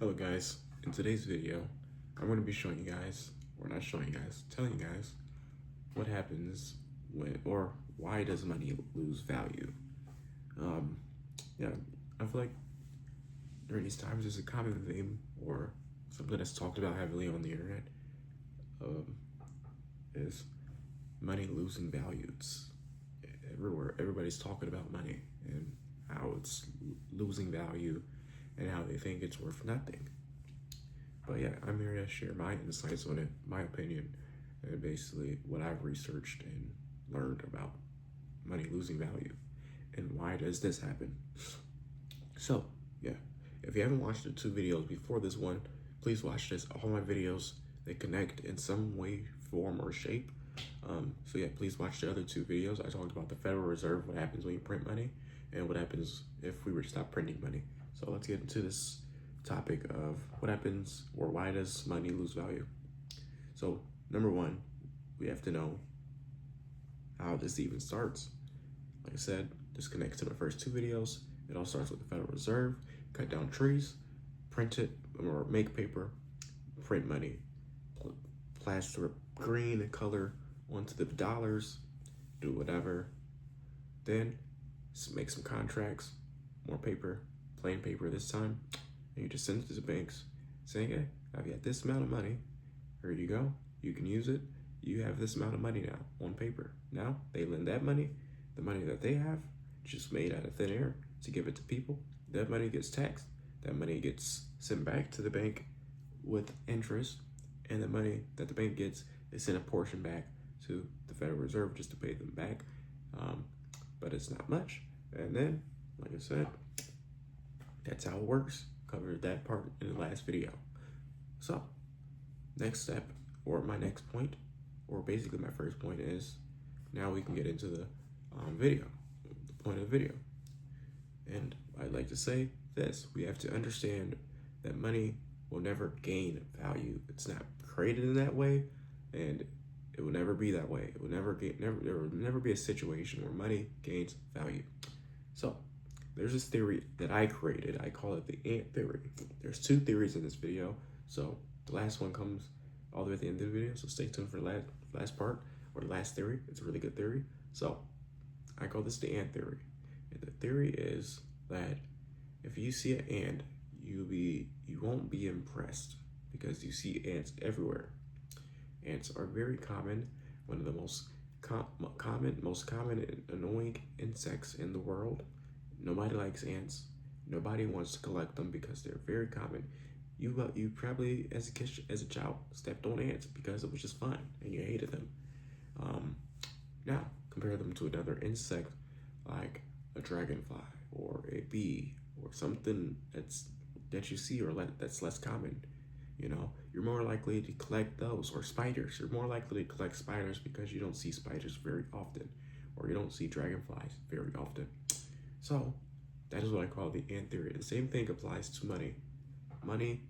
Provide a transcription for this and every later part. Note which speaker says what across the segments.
Speaker 1: Hello guys, in today's video, I'm going to be showing you guys, or not showing you guys, telling you guys what happens when, or why does money lose value? Um, yeah, I feel like during these times there's a common theme, or something that's talked about heavily on the internet, um, is money losing value. It's everywhere, everybody's talking about money and how it's losing value and how they think it's worth nothing. But yeah, I'm here to share my insights on it, my opinion, and basically what I've researched and learned about money losing value and why does this happen. So yeah, if you haven't watched the two videos before this one, please watch this. All my videos, they connect in some way, form, or shape. So yeah, please watch the other two videos. I talked about the Federal Reserve, what happens when you print money, and what happens if we were to stop printing money. So let's get into this topic of what happens or why does money lose value. So number one, we have to know how this even starts. Like I said, this connects to the first two videos. It all starts with the Federal Reserve, cut down trees, print it, or make paper, print money, plaster green color onto the dollars, do whatever. Then make some contracts, more paper, plain paper this time, and you just send it to the banks saying, hey, I've got this amount of money. Here you go. You can use it. You have this amount of money now on paper. Now they lend that money, the money that they have, just made out of thin air to give it to people. That money gets taxed. That money gets sent back to the bank with interest, and the money that the bank gets, they send a portion back to the Federal Reserve just to pay them back. But it's not much. And then, like I said, that's how it works. Covered that part in the last video. So, next step, or my next point, or basically my first point is, now we can get into the video, the point of the video. And I'd like to say this, we have to understand that money will never gain value. It's not created in that way, and it will never be that way. It will never there will never be a situation where money gains value. So there's this theory that I created. I call it the ant theory. There's two theories in this video. So the last one comes all the way at the end of the video. So stay tuned for the last part, or the last theory. It's a really good theory. So I call this the ant theory. And the theory is that if you see an ant, you won't be impressed because you see ants everywhere. Ants are very common, one of the most common and annoying insects in the world. Nobody likes ants. Nobody wants to collect them because they're very common. You probably as a child stepped on ants because it was just fun and you hated them. Now compare them to another insect like a dragonfly or a bee or something that you see or that's less common. You know, you're more likely to collect those, or spiders. You're more likely to collect spiders because you don't see spiders very often, or you don't see dragonflies very often. So that is what I call the ant theory. The same thing applies to money. Money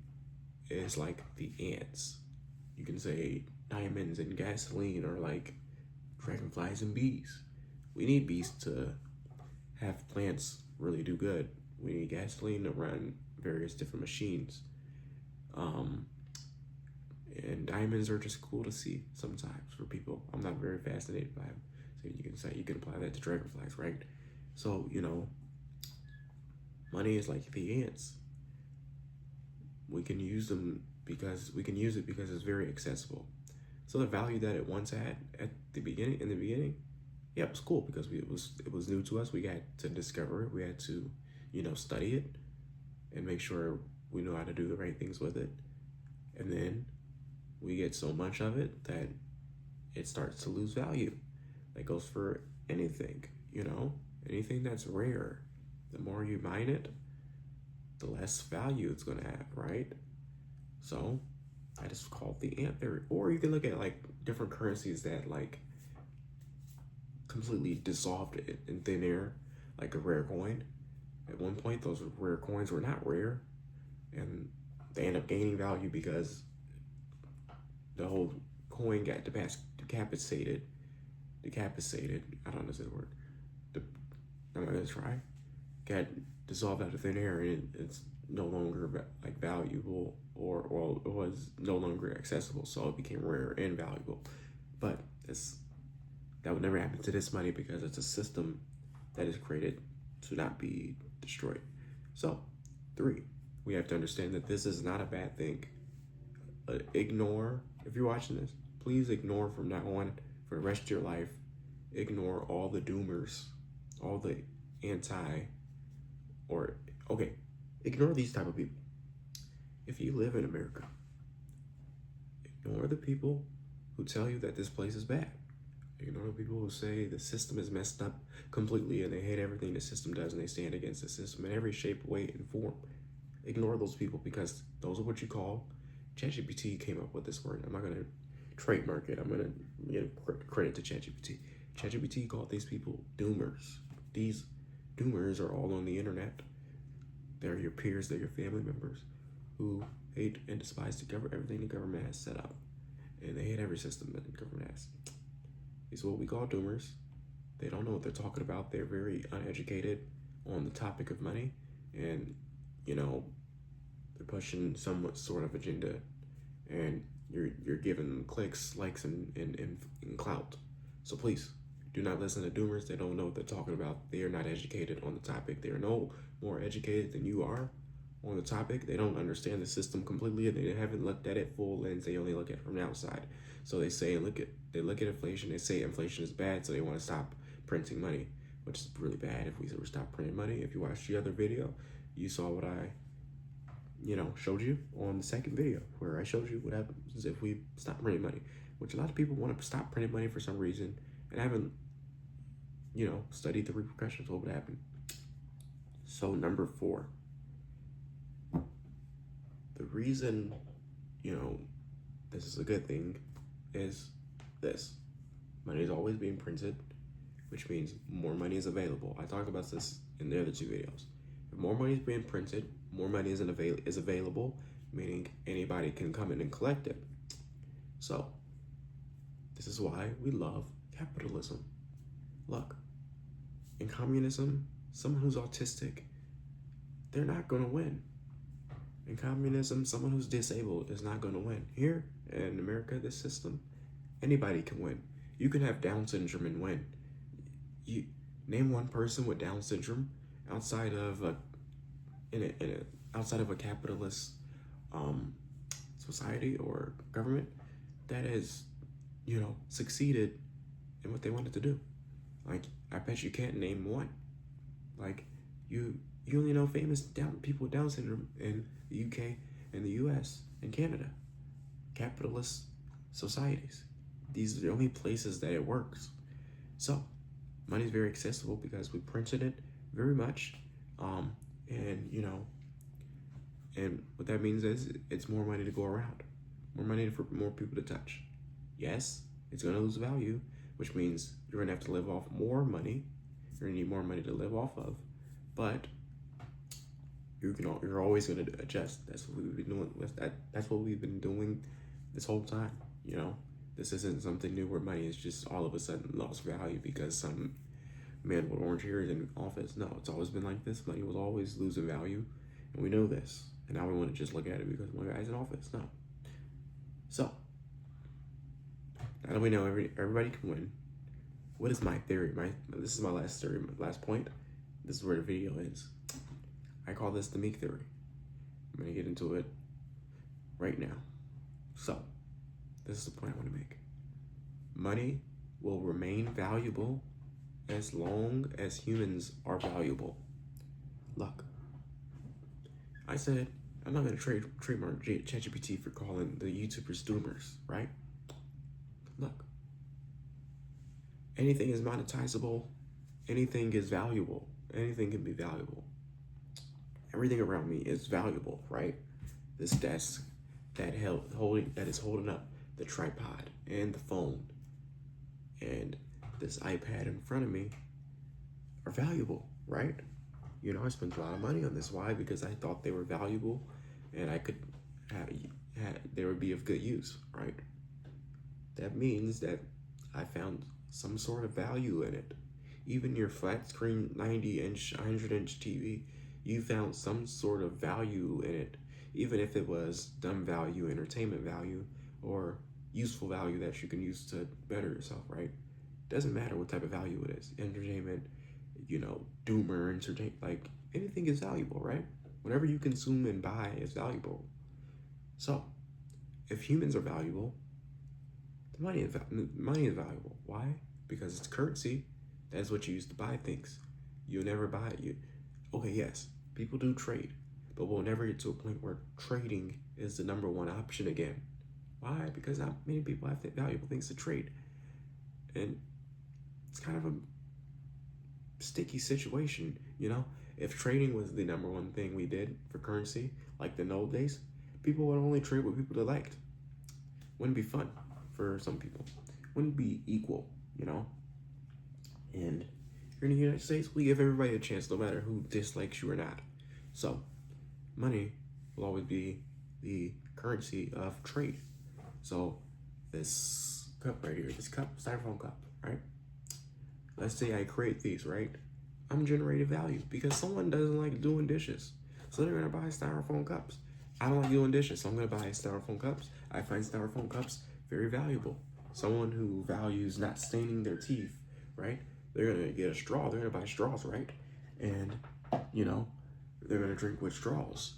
Speaker 1: is like the ants. You can say diamonds and gasoline are like dragonflies and bees. We need bees to have plants really do good. We need gasoline to run various different machines. And diamonds are just cool to see sometimes for people. I'm not very fascinated by them. So you can say, you can apply that to dragonflies, right? So, you know, money is like the ants. We can use them because it's very accessible. So the value that it once had in the beginning, yeah, it was cool because it was new to us. We had to discover it. We had to, study it and make sure we know how to do the right things with it. And then we get so much of it that it starts to lose value. That goes for anything, anything that's rare. The more you mine it, the less value it's gonna have, right? So that is called the ant theory. Or you can look at like different currencies that like completely dissolved in thin air, like a rare coin. At one point, those rare coins were not rare, and they end up gaining value because the whole coin got decapitated. I don't know if that's the word. I'm not gonna try. Got dissolved out of thin air, and it's no longer like valuable, or was no longer accessible, so it became rare and valuable. But that would never happen to this money because it's a system that is created to not be destroyed. So, 3, we have to understand that this is not a bad thing. Ignore, if you're watching this, please ignore from now on for the rest of your life. Ignore all the doomers, all the ignore these type of people. If you live in America, ignore the people who tell you that this place is bad. Ignore the people who say the system is messed up completely and they hate everything the system does and they stand against the system in every shape, way, and form. Ignore those people because those are what you call. ChatGPT came up with this word. I'm not going to trademark it. I'm going to give credit to ChatGPT. ChatGPT called these people doomers. These doomers are all on the internet. They're your peers, they're your family members who hate and despise everything the government has set up. And they hate every system that the government has. These are what we call doomers. They don't know what they're talking about. They're very uneducated on the topic of money. And, they're pushing some sort of agenda. And you're giving them clicks, likes, and clout. So please, do not listen to doomers. They don't know what they're talking about. They are not educated on the topic. They are no more educated than you are on the topic. They don't understand the system completely. They haven't looked at it full lens. They only look at it from the outside. So they look at inflation. They say inflation is bad, so they want to stop printing money, which is really bad. If we ever stop printing money, if you watched the other video, you saw what I showed you on the second video, where I showed you what happens if we stop printing money, which a lot of people want to stop printing money for some reason and haven't, studied the repercussions. What would happen? So number 4, the reason, this is a good thing is this. Money is always being printed, which means more money is available. I talk about this in the other 2 videos. If more money is being printed, more money is available, meaning anybody can come in and collect it. So, this is why we love capitalism. Look, in communism, someone who's autistic, they're not going to win. In communism, someone who's disabled is not going to win. Here in America, this system, anybody can win. You can have Down syndrome and win. You name one person with Down syndrome outside of a capitalist society or government that has succeeded in what they wanted to do. Like, I bet you can't name one. Like, you only know famous people with Down syndrome in the UK and the US and Canada. Capitalist societies. These are the only places that it works. So, money is very accessible because we printed it very much. And what that means is it's more money to go around. More money for more people to touch. Yes, it's going to lose value, which means you're going to have to live off more money. You're going to need more money to live off of. But you're always going to adjust. That's what we've been doing with that. That's what we've been doing this whole time. This isn't something new where money is just all of a sudden lost value because some man with orange hair is in office. No, it's always been like this. Money was always losing value, and we know this. And now we want to just look at it because one guy's in office. No. So, now that we know everybody can win, what is my theory? This is my last theory, my last point. This is where the video ends. I call this the Meek theory. I'm going to get into it right now. So, this is the point I want to make. Money will remain valuable as long as humans are valuable. Look, I said I'm not going to trademark ChatGPT for calling the YouTubers doomers, right? Look, anything is monetizable, anything is valuable, anything can be valuable. Everything around me is valuable, right? This desk that is holding up the tripod and the phone and this iPad in front of me are valuable, right? I spent a lot of money on this. Why? Because I thought they were valuable and I could they would be of good use, right? That means that I found some sort of value in it. Even your flat screen 90-inch, 100-inch TV You found some sort of value in it, even if it was dumb value, entertainment value, or useful value that you can use to better yourself, right? Doesn't matter what type of value it is. Entertainment, doomer, entertain, like anything is valuable, right? Whatever you consume and buy is valuable. So, if humans are valuable, the money is valuable. Why? Because it's currency. That's what you use to buy things. You'll never buy it. Okay, yes, people do trade, but we'll never get to a point where trading is the number one option again. Why? Because not many people have valuable things to trade. And it's kind of a sticky situation, If trading was the number one thing we did for currency, like in the old days, people would only trade with people they liked. Wouldn't be fun for some people. Wouldn't be equal, And here in the United States, we give everybody a chance, no matter who dislikes you or not. So, money will always be the currency of trade. So, this cup right here, this cup, styrofoam cup, right? Let's say I create these, right? I'm generating value because someone doesn't like doing dishes. So they're gonna buy styrofoam cups. I don't like doing dishes, so I'm gonna buy styrofoam cups. I find styrofoam cups very valuable. Someone who values not staining their teeth, right? They're gonna get a straw, they're gonna buy straws, right? And, they're gonna drink with straws.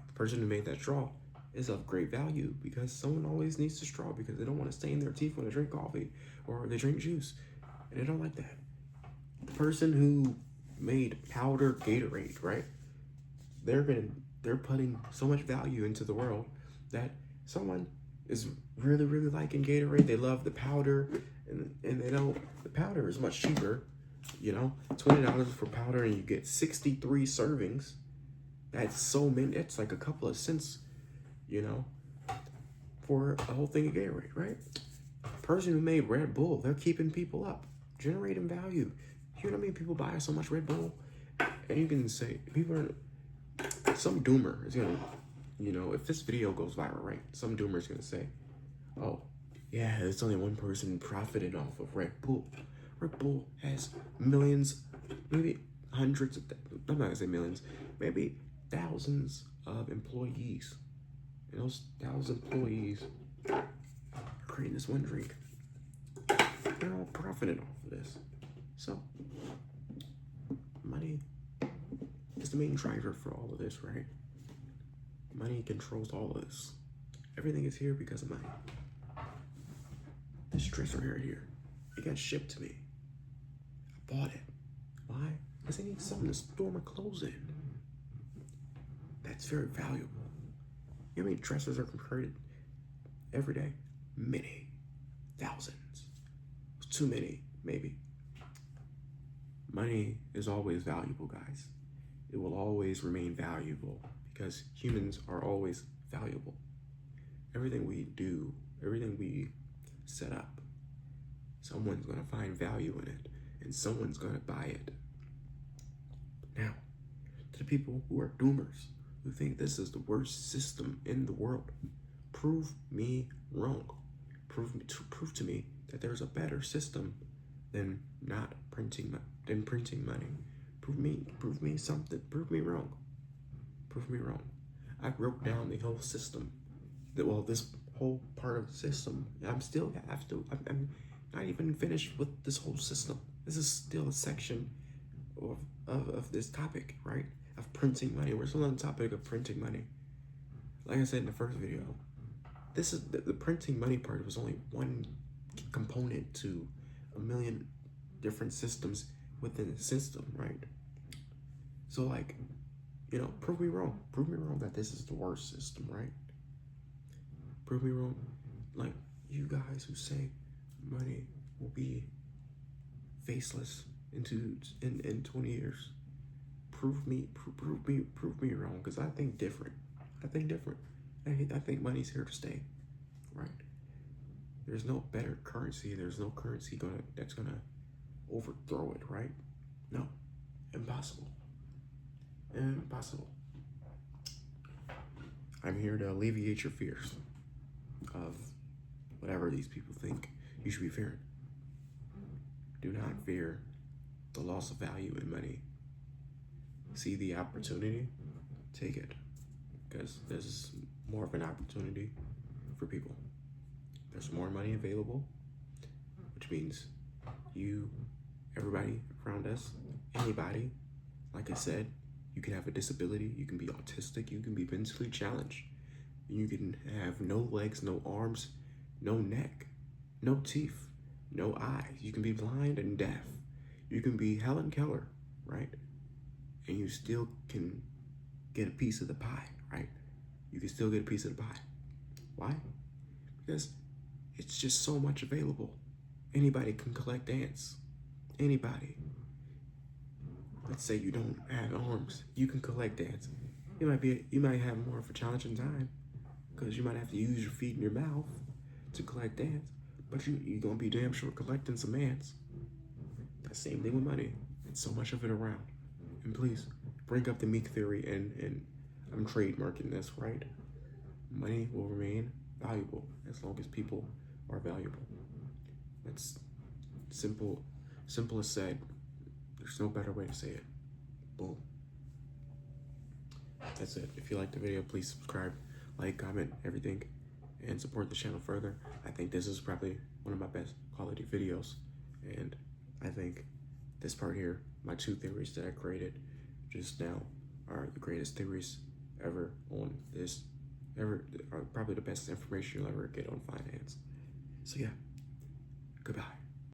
Speaker 1: The person who made that straw is of great value because someone always needs a straw because they don't want to stain their teeth when they drink coffee or they drink juice. And they don't like that. The person who made powder Gatorade, right? They're putting so much value into the world that someone is really, really liking Gatorade. They love the powder, and they know the powder is much cheaper. $20 for powder, and you get 63 servings. That's so many. It's like a couple of cents, for a whole thing of Gatorade, right? Person who made Red Bull, they're keeping people up, generating value. You know what I mean? People buy so much Red Bull, and you can say some doomer is gonna, if this video goes viral, right? Some doomer is gonna say, "Oh, yeah, it's only one person profiting off of Red Bull. Red Bull has millions, maybe hundreds of, I'm not gonna say millions, maybe thousands of employees. And those 1,000 employees are creating this one drink. They're all profiting off of this. So, money is the main driver for all of this, right? Money controls all of this. Everything is here because of money. This dress right here, it got shipped to me. I bought it. Why? Because I need something to store my clothes in. That's very valuable. You know how many dresses are created every day? Many. Thousands. Too many, maybe. Money is always valuable, guys. It will always remain valuable because humans are always valuable. Everything we do, everything we set up, someone's going to find value in it and someone's going to buy it. Now, to the people who are doomers, who think this is the worst system in the world, prove me wrong. Prove to me that there's a better system than printing money. Prove me something. Prove me wrong. Prove me wrong. I wrote down the whole system. This whole part of the system. I'm not even finished with this whole system. This is still a section of this topic, right? Of printing money. We're still on the topic of printing money. Like I said in the first video, this is the printing money part was only one component to a million different systems within the system, right? So prove me wrong. Prove me wrong that this is the worst system, right? Prove me wrong. Like you guys who say money will be faceless in 20 years. Prove me wrong, because I think different. I think money's here to stay, right? There's no better currency. There's no currency that's gonna overthrow it, right? No, impossible. Impossible. I'm here to alleviate your fears of whatever these people think you should be fearing. Do not fear the loss of value in money. see the opportunity, take it, because there's more of an opportunity for people. There's more money available, which means you, everybody around us, anybody, like I said, you can have a disability, you can be autistic, you can be mentally challenged, you can have no legs, no arms, no neck, no teeth, no eyes, you can be blind and deaf, you can be Helen Keller, right? And you still can get a piece of the pie, right? You can still get a piece of the pie. Why? Because it's just so much available. Anybody can collect ants. Anybody. Let's say you don't have arms, you can collect ants. You might have more of a challenging time because you might have to use your feet and your mouth to collect ants, but you're gonna be damn sure collecting some ants. That same thing with money. It's so much of it around. And please bring up the Meek theory, and I'm trademarking this, right? Money will remain valuable as long as people are valuable. That's simple as said. There's no better way to say it. Boom. That's it. If you liked the video, please subscribe, like, comment, everything, and support the channel further. I think this is probably one of my best quality videos, and I think this part here, my 2 theories that I created just now, are the greatest theories ever on this, are probably the best information you'll ever get on finance. So yeah, goodbye.